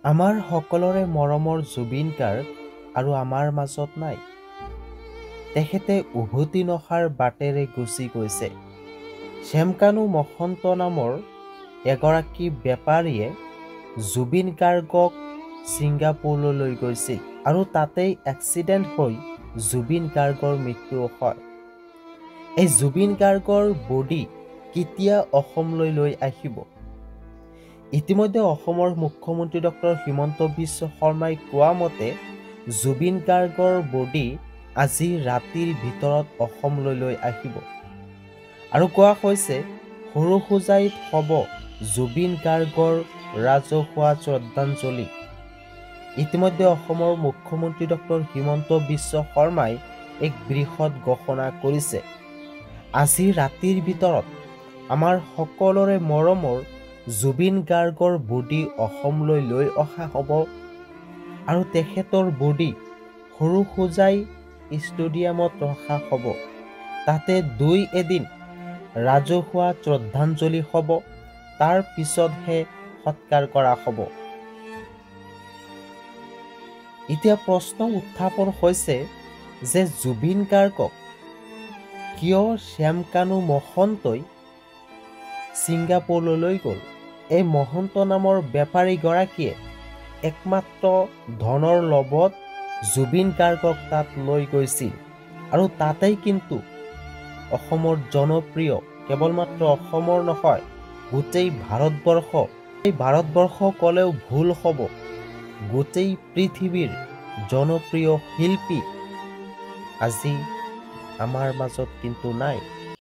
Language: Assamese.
আমাৰ সকলোৰে মৰমৰ জুবিন গাৰ্গ আৰু আমাৰ মাজত নাই। তেখেতে উভতি নহাৰ বাটেৰে গুচি গৈছে। শ্যামকানু মহন্ত নামৰ এগৰাকী বেপাৰীয়ে জুবিন গাৰ্গক ছিংগাপুৰলৈ লৈ গৈছিল আৰু তাতেই এক্সিডেণ্ট হৈ জুবিন গাৰ্গৰ মৃত্যু হয়। এই জুবিন গাৰ্গৰ বডি কেতিয়া অসমলৈ লৈ আহিব? ইতিমধ্যে অসমৰ মুখ্যমন্ত্ৰী ডক্টৰ হিমন্ত বিশ্ব শৰ্মাই কোৱা মতে জুবিন গাৰ্গৰ বডি আজি ৰাতিৰ ভিতৰত অসমলৈ লৈ আহিব আৰু কোৱা হৈছে সৰুসজাইত হ'ব জুবিন গাৰ্গৰ ৰাজহুৱা শ্ৰদ্ধাঞ্জলি। ইতিমধ্যে অসমৰ মুখ্যমন্ত্ৰী ডক্টৰ হিমন্ত বিশ্ব শৰ্মাই এক বৃহৎ ঘোষণা কৰিছে। আজি ৰাতিৰ ভিতৰত আমাৰ সকলোৰে মৰমৰ জুবিন গাৰ্গৰ বডি অসমলৈ লৈ অহা হ'ব আৰু তেখেতৰ বডি সৰুসজাই ষ্টেডিয়ামত ৰখা হ'ব। তাতে 2 এদিন ৰাজহুৱা শ্ৰদ্ধাঞ্জলি হ'ব, তাৰ পিছতহে সৎকাৰ কৰা হ'ব। এতিয়া প্ৰশ্ন উত্থাপন হৈছে যে জুবিন গাৰ্গক কিয় শ্যামকানু মহন্তই ছিংগাপুৰলৈ গ'ল? এই মহন্ত নামৰ বেপাৰীগৰাকীয়ে একমাত্ৰ ধনৰ লোভত জুবিন গাৰ্গক তাত লৈ গৈছিল আৰু তাতেই কিন্তু অসমৰ জনপ্ৰিয়, কেৱল মাত্ৰ অসমৰ নহয় গোটেই ভাৰতবৰ্ষ, এই ভাৰতবৰ্ষ ক'লেও ভুল হ'ব, গোটেই পৃথিৱীৰ জনপ্ৰিয় শিল্পী আজি আমাৰ মাজত কিন্তু নাই।